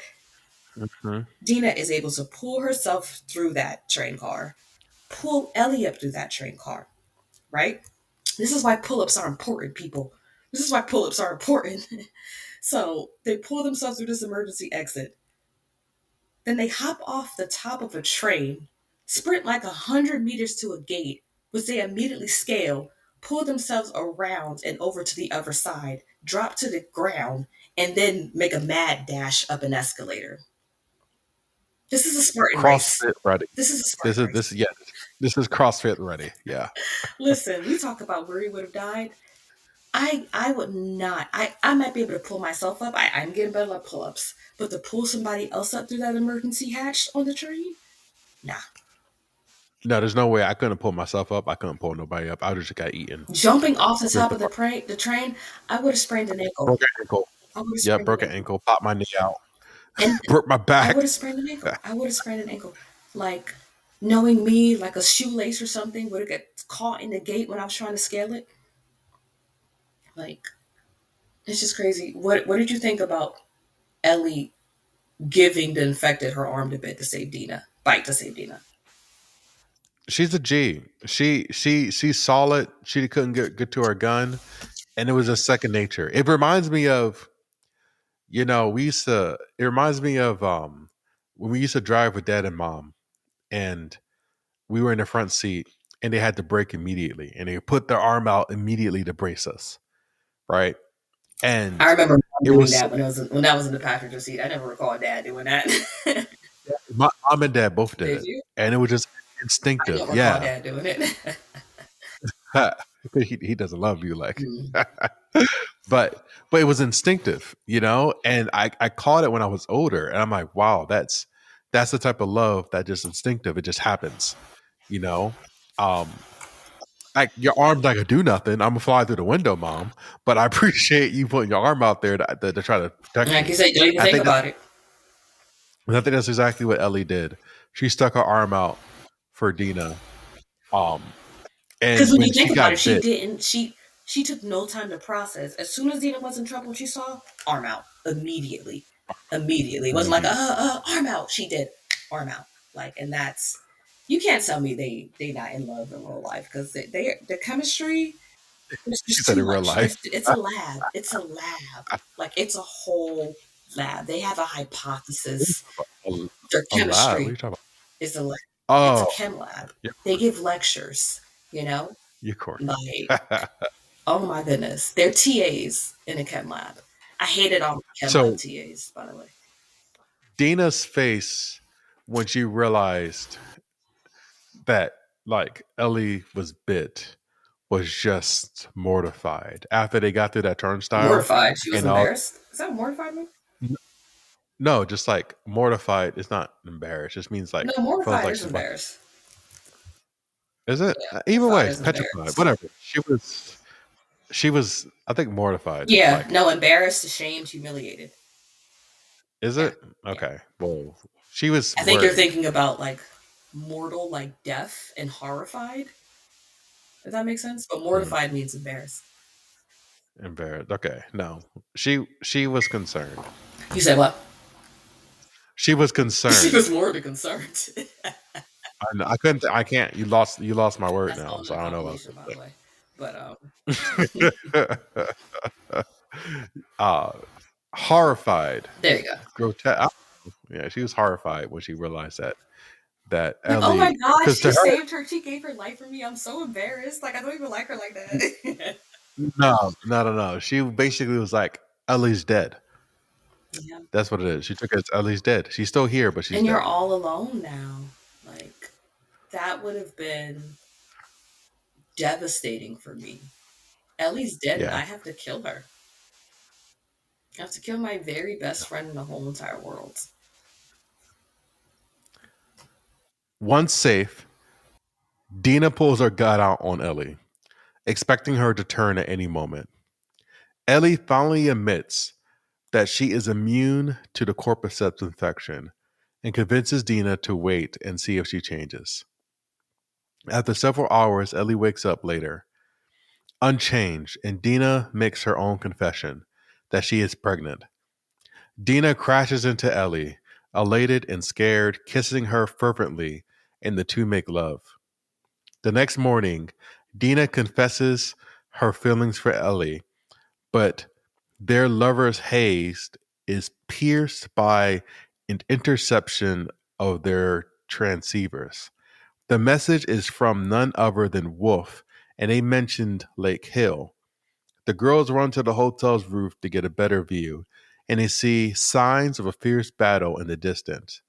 Mhm. Dina is able to pull herself through that train car, pull Ellie up through that train car, right? This is why pull ups are important, people. This is why pull ups are important. So they pull themselves through this emergency exit. Then they hop off the top of a train, sprint like 100 meters to a gate, which they immediately scale, pull themselves around and over to the other side, drop to the ground, and then make a mad dash up an escalator. This is a Spartan race. CrossFit ready. This is a This Spartan is race. this yeah. This is CrossFit ready. Yeah. Listen, we talk about where he would have died. I would not. I might be able to pull myself up. I'm getting better at pull ups. But to pull somebody else up through that emergency hatch on the train? Nah. No, there's no way I couldn't pull myself up. I couldn't pull nobody up. I just got eaten. Jumping off the Rip top of apart. the train, I would have sprained an ankle. Broken ankle. I would have Yep, sprained an broke an ankle. ankle, popped my knee out, And broke my I would back. have sprained an ankle. I would have sprained an ankle. Like, knowing me, like a shoelace or something would have got caught in the gate when I was trying to scale it. Like, it's just crazy. What did you think about Ellie giving the infected her arm to bite to save Dina? Bite to save Dina. She's a G. She's solid. She couldn't get to her gun, and it was a second nature. It reminds me of, we used to. It reminds me of when we used to drive with dad and mom, and we were in the front seat, and they had to brake immediately, and they put their arm out immediately to brace us, right? I And remember mom it doing was that when I was in the passenger seat. I never recall dad doing that. my mom and dad both did Did it, you? and it was just I don't instinctive. recall Yeah, dad doing it. he doesn't love you like, Mm. but it was instinctive, and I caught it when I was older, and I'm like, wow, that's the type of love that just instinctive. It just happens, you know. Um, like your arm's not gonna do nothing. I'm gonna fly through the window, mom. But I appreciate you putting your arm out there to try to protect Like you me. said, don't even I think think that about it. I think that's exactly what Ellie did. She stuck her arm out for Dina. Um, Because and when you when think she about it, got she bit, didn't. She took no time to process. As soon as Dina was in trouble, she saw arm out immediately. Immediately, it wasn't like immediately, arm out. She did arm out. Like, and that's you can't tell me they not in love in real life because they the chemistry. There's she just said too in real much. life, It's a lab. It's a lab. Like it's a whole lab. They have a hypothesis. a, Their a lab. What are you chemistry talking is a lab. about? It's a Oh, chem lab. you're They corny. give lectures. You know, You're corny. like oh my goodness, they're TAs in a chem lab. I hated all my chem lab So TAs, by the way. Dina's face when she realized that like Ellie was bit was just mortified after they got through that turnstile Mortified. She was and all. embarrassed. Is that mortified me? No, just like mortified. It's not embarrassed. It just means No, like feels mortified like is she's about. embarrassed. Is it? Yeah, Either mortified way, is petrified. embarrassed. Whatever. She was. I think mortified. Yeah, Like, no, embarrassed, ashamed, humiliated. is Yeah, it yeah. okay? Well, she was I think you're worried, thinking about like mortal, like deaf and horrified. Does that make sense? But mm, mortified means embarrassed. embarrassed. Okay, no, she was concerned. You said what? She was She concerned. was more than concerned. I couldn't. I can't. You lost my word That's now, all in so the I don't know compilation, by the way. But about uh, horrified, there you go. grotesque. Yeah, she was horrified when she realized that Like, oh my Ellie, gosh, because to she her, saved her. She gave her life for me. I'm so embarrassed. Like, I don't even like her like that. no, no, no, no. She basically was like, Ellie's dead. Yeah. That's what it is. She took it as Ellie's dead. She's still here, but she's And you're dead. all alone now. Like, that would have been devastating for me. Ellie's dead, and I Yeah. have to kill her. I have to kill my very best friend in the whole entire world. Once safe, Dina pulls her gun out on Ellie, expecting her to turn at any moment. Ellie finally admits that she is immune to the cordyceps infection and convinces Dina to wait and see if she changes. After several hours, Ellie wakes up later, unchanged, and Dina makes her own confession that she is pregnant. Dina crashes into Ellie, elated and scared, kissing her fervently, and the two make love. The next morning, Dina confesses her feelings for Ellie, but their lover's haze is pierced by an interception of their transceivers. The message is from none other than Wolf, and they mentioned Lake Hill. The girls run to the hotel's roof to get a better view, and they see signs of a fierce battle in the distance.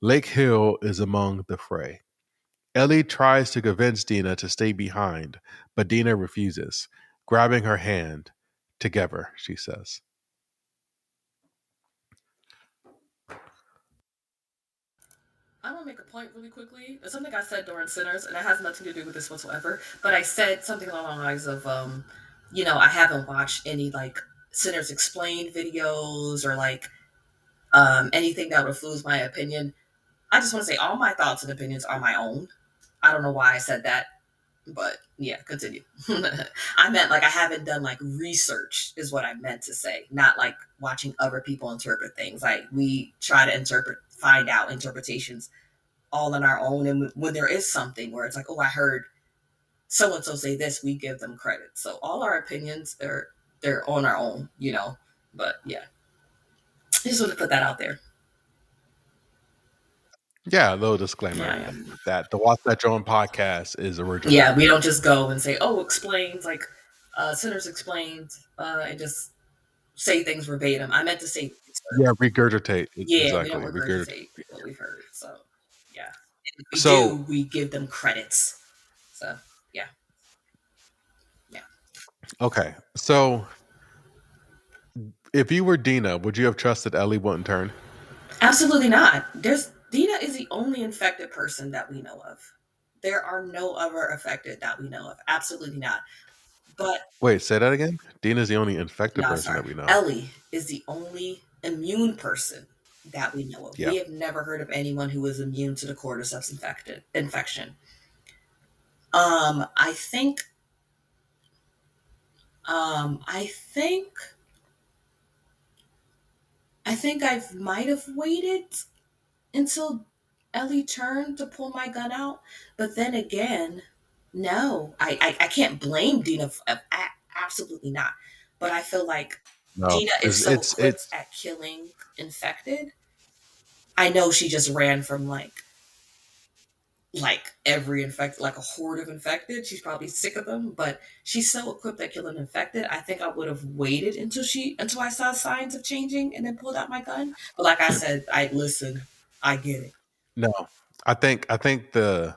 Lake Hill is among the fray. Ellie tries to convince Dina to stay behind, but Dina refuses, grabbing her hand. Together, she says. I want to make a point really quickly. It's something I said during Sinners, and it has nothing to do with this whatsoever. But I said something along the lines of, I haven't watched any like Sinners Explained videos or like anything that refutes my opinion. I just want to say all my thoughts and opinions are my own. I don't know why I said that, but yeah, continue. I meant like I haven't done like research, is what I meant to say, not like watching other people interpret things. Like we try to interpret, find out interpretations all on our own. And when there is something where it's like, oh, I heard so and so say this, we give them credit. So all our opinions are they're on our own, you know. But yeah, I just want to put that out there. Yeah, a little Yeah, disclaimer yeah. that the Watch That Drone podcast is Yeah, original. we don't just go and say, "Oh, explains like Sinners Explained," and just say things verbatim. I meant to say Yeah, regurgitate. yeah, we don't Exactly. Regurgitate. regurgitate what we've heard. So yeah, and if we So, do, we give them credits. So yeah, yeah, okay. So, if you were Dina, would you have trusted Ellie wouldn't turn? absolutely not. There's Dina is the only infected person that we know of. There are no other affected that we know of. Absolutely not. But Wait, say that again? Dina's the only infected no, person sorry. that we know. Ellie is the only immune person that we know of. Yeah. We have never heard of anyone who was immune to the cordyceps infection. I think, I think, I think I might have waited until Ellie turned to pull my gun out, but then again, no, I can't blame Dina. Absolutely not. But I feel like No, Dina is because so it's equipped it's at killing infected. I know she just ran from like every infected, like a horde of infected. She's probably sick of them, but she's so equipped at killing infected. I think I would have waited until I saw signs of changing and then pulled out my gun. But like I said, I listen. I get it. no. I think the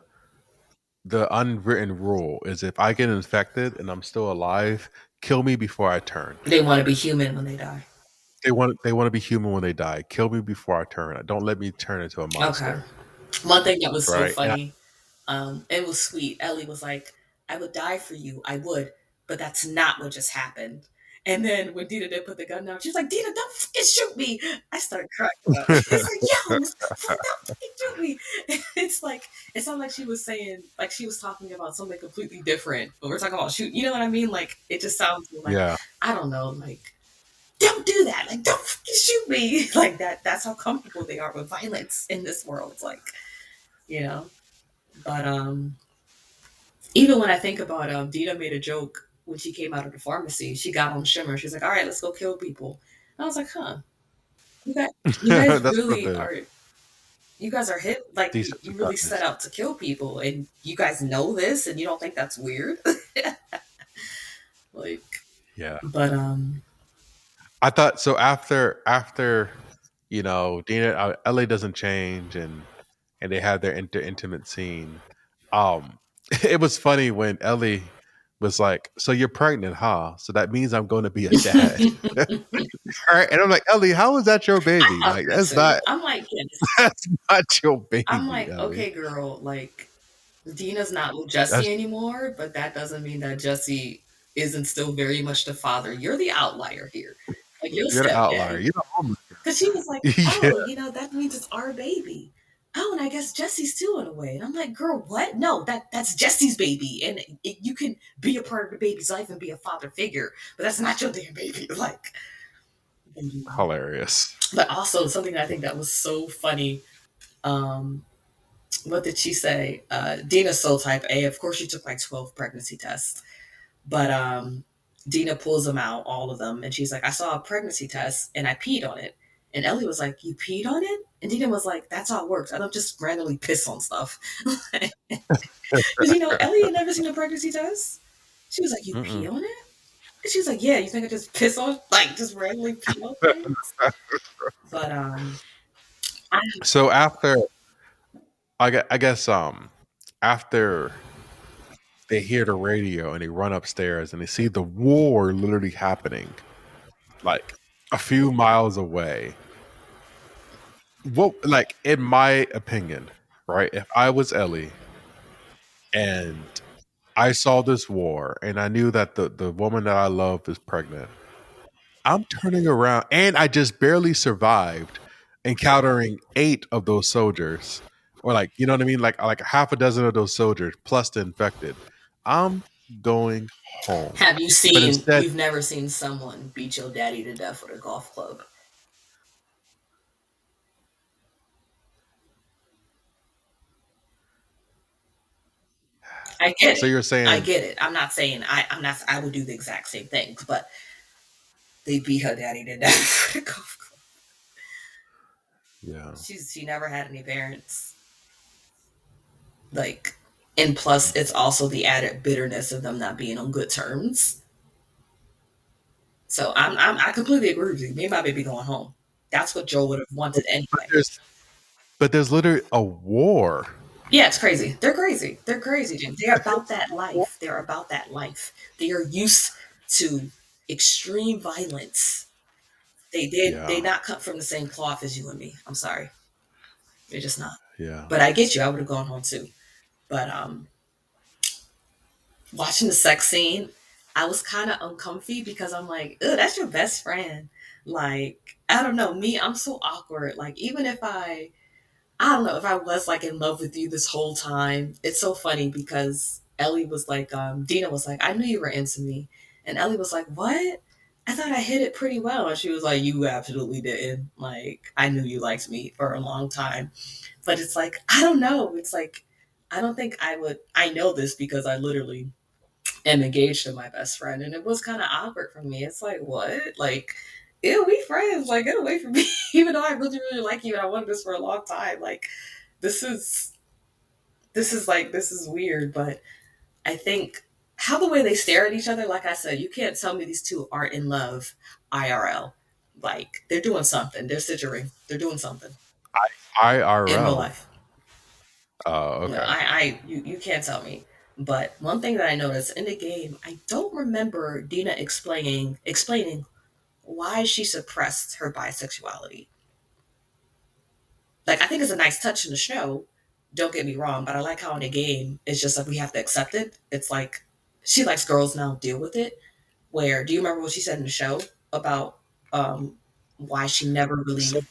unwritten rule is if I get infected and I'm still alive, kill me before I turn. They want to be human when they die. They want to be human when they die. Kill me before I turn. Don't let me turn into a Okay. monster. One thing that was so Right? And funny, it was sweet. Ellie was like, "I would die for you. I would, but that's not what just happened." And then when Dina did put the gun down, she was like, "Dina, don't fucking shoot me!" I started cracking up. It's like, "Yo, don't fucking shoot me!" It's like it sounded like she was saying, like she was talking about something completely different, but we're talking about shoot. You know what I mean? Like it just sounds like yeah. I don't know, like don't do that. Like don't fucking shoot me. Like that. That's how comfortable they are with violence in this world. It's like you know. But even when I think about Dita made a joke when she came out of the pharmacy. She got on Shimmer. She's like, "All right, let's go kill people." And I was like, "Huh? You guys, you guys That's for really the are. You guys are hit like you really set desensitized. out to kill people, and you guys know this, and you don't think that's weird." Like, Yeah. but I thought so after Dina LA doesn't change and they had their intimate scene. It was funny when Ellie was like, "So you're pregnant, huh? So that means I'm going to be a dad." Right? And I'm like, "Ellie, how is that your I baby? thought Like that that's too. not I'm like, yes. that's not your I'm baby, like, Ellie." okay, girl, like Dina's not with Jesse That's anymore, but that doesn't mean that Jesse isn't still very much the father. You're the outlier here. Like your you're the outlier. stepdaddy. You're the homemaker. Because she was like, Yeah, oh, that means it's our baby. Oh, and I guess Jesse's too in a way. And I'm like, girl, what? No, that's Jesse's baby. And you can be a part of the baby's life and be a father figure, but that's not your damn baby. Like, hilarious. but also something that I think that was so funny. Um, what did she say? Dina's soul type A. Of course, she took like 12 pregnancy tests. But Dina pulls them out, all of them, and she's like, I saw a pregnancy test and I peed on it. And Ellie was like, you peed on it? And Dina was like, that's how it works. I don't just randomly piss on stuff. Because, Ellie had never seen a pregnancy test. She was like, you pee Mm-mm. on it? And she was like, yeah, you think I just piss on, like, just randomly pee on things? But, I, So after I guess after they hear the radio and they run upstairs and they see the war literally happening like a few miles away. What, like, in my opinion, right? If I was Ellie and I saw this war and I knew that the woman that I love is pregnant, I'm turning around, and I just barely survived encountering 8 of those soldiers, or like, you know what I mean, like half a dozen of those soldiers plus the infected. I'm going home, Have you but seen? instead, You've never seen someone beat your daddy to death with a golf club. I get so it. you're I saying, get it. I'm not saying I'm not. I would do the exact same things, but they beat her daddy to death with a golf club. yeah, She never had any parents. Like, and plus, it's also the added bitterness of them not being on good terms. So I completely agree with you. Me and my baby going home. That's what Joe would have but, wanted but anyway. there's literally a war. Yeah, it's crazy. They're crazy. They're crazy, Jim. They're about that life. They're about that life. They are used to extreme violence. They Yeah, not cut from the same cloth as you and me. I'm sorry. They're just not. yeah. But I get you. I would have gone home too. But watching the sex scene, I was kind of uncomfy because I'm like, "Ugh, that's your best friend." Like, I don't know, me, I'm so awkward. Like, even if I don't know if I was like in love with you this whole time. It's so funny because Ellie was like, Dina was like, I knew you were into me. And Ellie was like, what? I thought I hit it pretty well. And she was like, you absolutely didn't. Like, I knew you liked me for a long time. But it's like, I don't know. It's like, I don't think I would. I know this because I literally am engaged to my best friend. And it was kind of awkward for me. It's like, what? Like, ew, we friends. Like, get away from me. Even though I really, really like you and I wanted this for a long time. Like, this is this is weird, but I think how the way they stare at each other, like I said, you can't tell me these two aren't in love IRL. Like they're doing something. They're cittering. They're doing something in real IRL. life. Oh, No, okay. you can't tell me. But one thing that I noticed in the game, I don't remember Dina explaining why she suppressed her bisexuality. Like I think it's a nice touch in the show. Don't get me wrong, but I like how in the game it's just like we have to accept it. It's like she likes girls now, deal with it. Where do you remember what she said in the show about um why she never So, really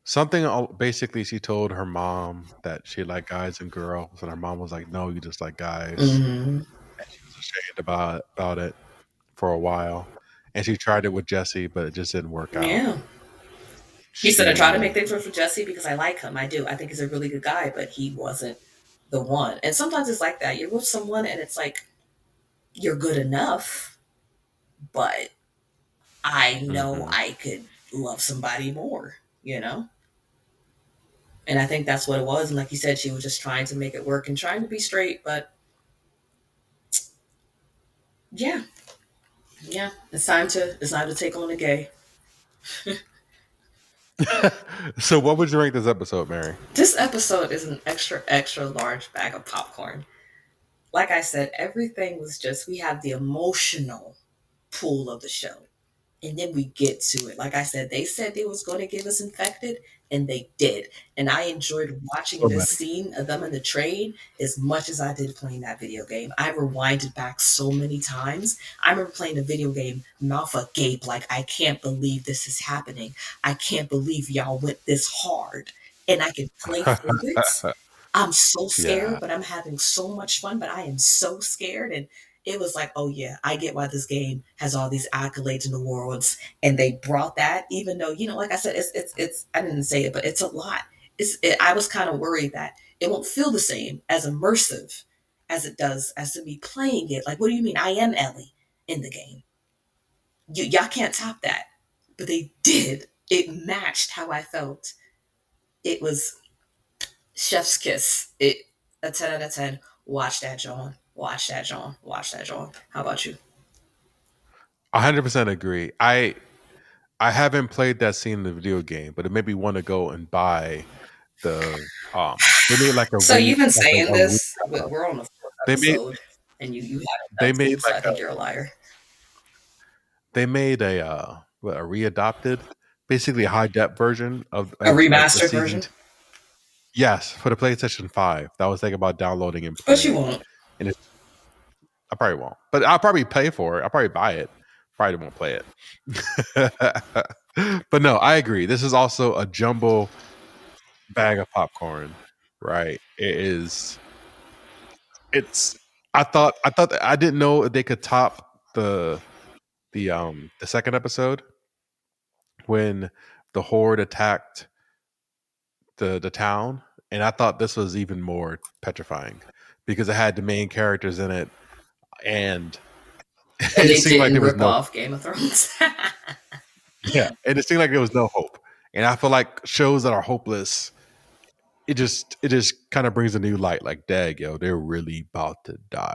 something basically, she told her mom that she liked guys and girls, and her mom was like, "No, you just like guys." mm-hmm. And she was ashamed about it for a while, and she tried it with Jesse, but it just didn't work out. Yeah. He said I try to make She things work for Jesse because I like him. I do. I think he's a really good guy, but he wasn't the one. And sometimes it's like that. You're with someone and it's like you're good enough, but I know Mhm. I could love somebody more, you know? And I think that's what it was. And like you said, she was just trying to make it work and trying to be straight. But yeah, yeah, it's time to take on a gay. So what would you rank this episode, Mary? This episode is an extra extra large bag of popcorn. Like I said, everything was just we have the emotional pool of the show. And then we get to it. Like I said, they said they was going to get us infected, and they did. And I enjoyed watching So this many. scene of them in the train as much as I did playing that video game. I rewinded back so many times. I remember playing the video game, mouth agape, like I can't believe this is happening. I can't believe y'all went this hard, and I can play through it. I'm so Yeah. scared, but I'm having so much fun. But I am so scared, and it was like, oh yeah, I get why this game has all these accolades in the world, and they brought that. Even though like I said, it's I didn't say it, but it's a lot. I was kind of worried that it won't feel the same as immersive as it does as to me playing it. Like, what do you mean? I am Ellie in the game. Y'all can't top that, but they did. It matched how I felt. It was chef's kiss. A 10 out of 10. Watch that, John. Watch that, John. Watch that, John. How about you? 100% agree. I haven't played that scene in the video game, but it made me want to go and buy the they made like a So you've been like saying a re this. We're on the fourth they made episode, and you haven't they done made two. So like I think you're a liar. a what, a readopted, basically a high dep version of A like the remastered season version, yes, for the PlayStation 5. That I was thinking about downloading and but you playing. won't. And I probably won't. But I'll probably pay for it. I'll probably buy it probably won't play it. But no, I agree. This is also a jumbo bag of popcorn, right? It is. It's. I thought that I didn't know they could top the second episode when the horde attacked the town, and I thought this was even more petrifying because it had the main characters in it, and And it they seemed like didn't there was rip no off Game of Thrones. yeah, and it seemed like there was no hope. And I feel like shows that are hopeless, it just kind of brings a new light. Like, dag, yo, they're really about to die,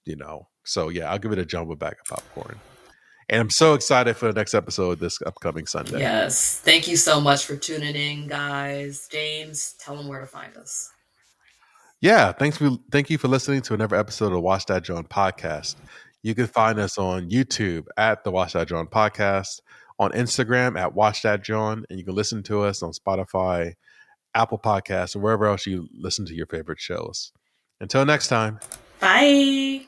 you know. So yeah, I'll give it a jumbo bag of popcorn. And I'm so excited for the next episode this upcoming Sunday. Yes. Thank you so much for tuning in, guys. James, tell them where to find us. Yeah, thank you for listening to another episode of Watch That John podcast. You can find us on YouTube at the Watch That John podcast, on Instagram at Watch That John, and you can listen to us on Spotify, Apple Podcasts, or wherever else you listen to your favorite shows. Until next time. Bye.